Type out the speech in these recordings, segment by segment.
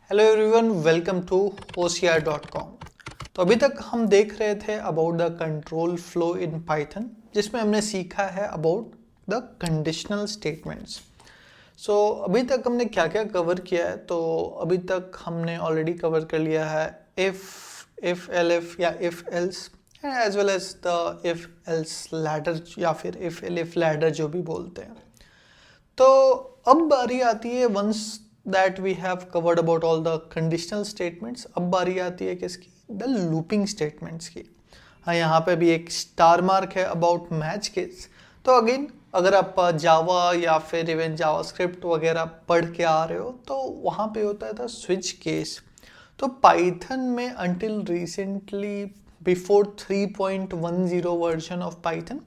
Hello everyone, welcome to Hoshiyar dot com. तो अभी तक हम देख रहे थे about the control flow in Python, जिसमें हमने सीखा है about the conditional statements. So अभी तक हमने क्या क्या कवर किया है, तो अभी तक हमने ऑलरेडी कवर कर लिया है इफ एलिफ या if else, as well as the if else ladder या फिर इफ एलिफ लैडर जो भी बोलते हैं। तो अब बारी आती है once that we have covered about all the conditional statements, अब बारी आती है किसकी? द लूपिंग स्टेटमेंट्स की। हाँ, यहाँ पे भी एक स्टार मार्क है अबाउट मैच केस। तो अगेन, अगर आप जावा या फिर इवन जावास्क्रिप्ट वगैरह पढ़ के आ रहे हो तो वहाँ पे होता है था स्विच केस। तो पाइथन में until recently before 3.10 version of Python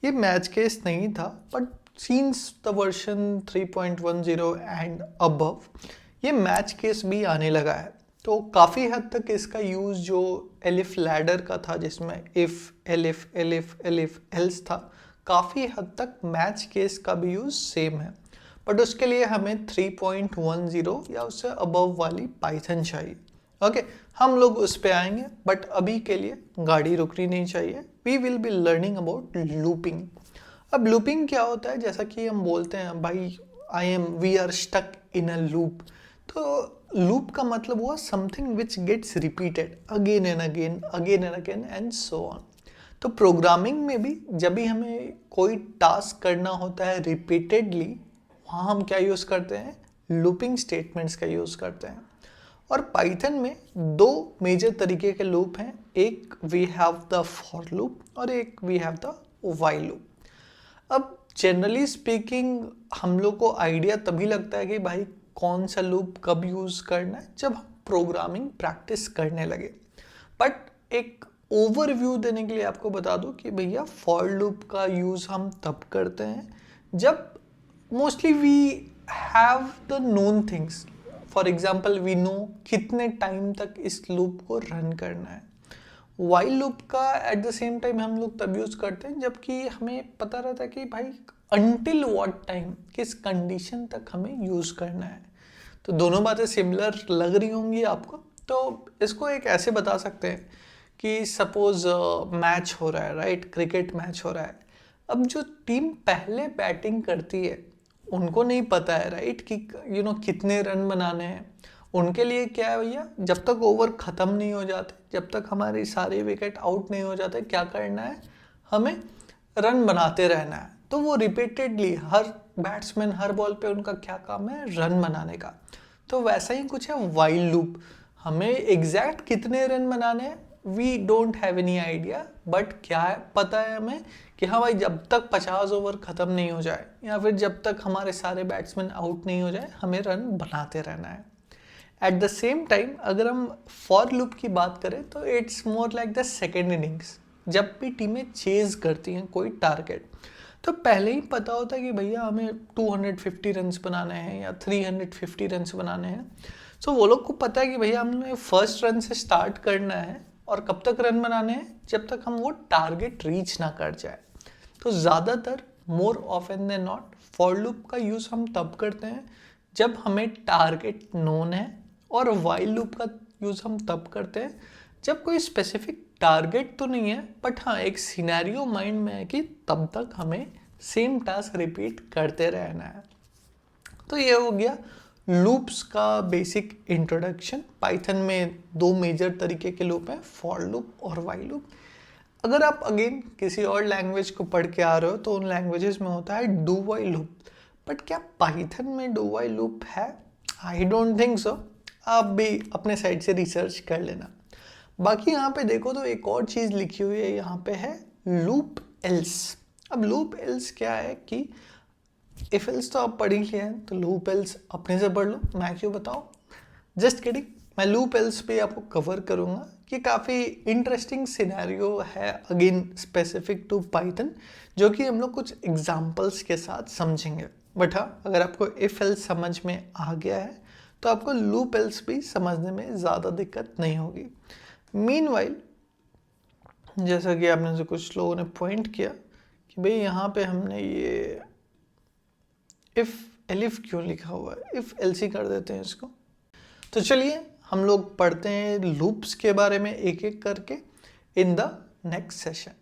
ये मैच केस नहीं था, but since the version 3.10 and above ये मैच केस भी आने लगा है। तो काफ़ी हद तक इसका यूज़ जो एलिफ लैडर का था, जिसमें if elif elif elif else था, काफ़ी हद तक मैच केस का भी यूज़ सेम है। बट उसके लिए हमें 3.10 या उससे अबव वाली पाइथन चाहिए। ओके, हम लोग उस पे आएंगे, बट अभी के लिए गाड़ी रुकनी नहीं चाहिए। We will be learning about looping. अब लूपिंग क्या होता है? जैसा कि हम बोलते हैं भाई we are stuck in a loop. तो लूप का मतलब हुआ something which gets repeated again and again and so on. तो प्रोग्रामिंग में भी जब भी हमें कोई टास्क करना होता है रिपीटेडली, वहाँ हम क्या यूज़ करते हैं? लूपिंग स्टेटमेंट्स का यूज़ करते हैं। और पाइथन में दो मेजर तरीके के लूप हैं, एक we have the for loop और एक we have the while loop. अब जनरली स्पीकिंग हम लोग को आइडिया तभी लगता है कि भाई कौन सा लूप कब यूज़ करना है, जब हम प्रोग्रामिंग प्रैक्टिस करने लगे। बट एक ओवरव्यू देने के लिए आपको बता दूं कि भैया फॉर लूप का यूज़ हम तब करते हैं जब mostly we have the known things. For example, we know कितने टाइम तक इस लूप को रन करना है। वाइल लूप का एट द सेम टाइम हम लोग तब यूज़ करते हैं जबकि हमें पता रहता है कि भाई अनटिल व्हाट टाइम, किस कंडीशन तक हमें यूज़ करना है। तो दोनों बातें सिमिलर लग रही होंगी आपको। तो इसको एक ऐसे बता सकते हैं कि सपोज मैच हो रहा है, राइट? क्रिकेट मैच हो रहा है। अब जो टीम पहले बैटिंग करती है उनको नहीं पता है, राइट, कि कितने रन बनाने हैं। उनके लिए क्या है भैया, जब तक ओवर ख़त्म नहीं हो जाते, जब तक हमारे सारे विकेट आउट नहीं हो जाते, क्या करना है? हमें रन बनाते रहना है। तो वो रिपीटेडली हर बैट्समैन हर बॉल पे उनका क्या काम है? रन बनाने का। तो वैसा ही कुछ है वाइल लूप। हमें एग्जैक्ट कितने रन बनाने हैं we don't have any idea, but क्या है पता है हमें कि हाँ भाई, जब तक 50 ओवर ख़त्म नहीं हो जाए या फिर जब तक हमारे सारे बैट्समैन आउट नहीं हो जाए, हमें रन बनाते रहना है। एट द सेम टाइम अगर हम फॉर लूप की बात करें तो it's more like the second innings. जब भी टीमें चेज करती हैं कोई टारगेट, तो पहले ही पता होता है कि भैया हमें 250 रन्स बनाने हैं या 350 रन्स बनाने हैं। सो वो लोग को पता है कि भैया हमने फर्स्ट रन से स्टार्ट करना है और कब तक रन बनाने हैं? जब तक हम वो टारगेट रीच ना कर जाए। तो ज़्यादातर more often than not for loop का यूज़ हम तब करते हैं जब हमें टारगेट नोन है, और वाइल लूप का यूज़ हम तब करते हैं जब कोई स्पेसिफिक टारगेट तो नहीं है, बट हाँ एक सिनेरियो माइंड में है कि तब तक हमें सेम टास्क रिपीट करते रहना है। तो ये हो गया लूप्स का बेसिक इंट्रोडक्शन। पाइथन में दो मेजर तरीके के लूप हैं, फॉर लूप और वाइल लूप। अगर आप अगेन किसी और लैंग्वेज को पढ़ के आ रहे हो तो उन लैंग्वेजेस में होता है डू वाइल लूप। बट क्या पाइथन में डू वाइल लूप है? I don't think so. आप भी अपने साइड से रिसर्च कर लेना। बाकी यहाँ पे देखो तो एक और चीज़ लिखी हुई है, यहाँ पे है लूप एल्स। अब लूप एल्स क्या है कि इफ एल्स तो आप पढ़ ही लिए हैं, तो लूप एल्स अपने से पढ़ लो, मैं क्यों बताऊँ। जस्ट किडिंग, मैं लूप एल्स पे आपको कवर करूँगा कि काफ़ी इंटरेस्टिंग सिनेरियो है अगेन स्पेसिफिक टू पाइथन, जो कि हम लोग कुछ एग्जांपल्स के साथ समझेंगे। बट हाँ, अगर आपको इफ एल्स समझ में आ गया है तो आपको लूप एल्स भी समझने में ज़्यादा दिक्कत नहीं होगी। मीनवाइल, जैसा कि आपने से कुछ लोगों ने पॉइंट किया कि भाई यहाँ पे हमने ये इफ एलिफ क्यों लिखा हुआ है, इफ एल्स ही कर देते हैं इसको। तो चलिए हम लोग पढ़ते हैं लूप्स के बारे में एक एक करके इन द नेक्स्ट सेशन।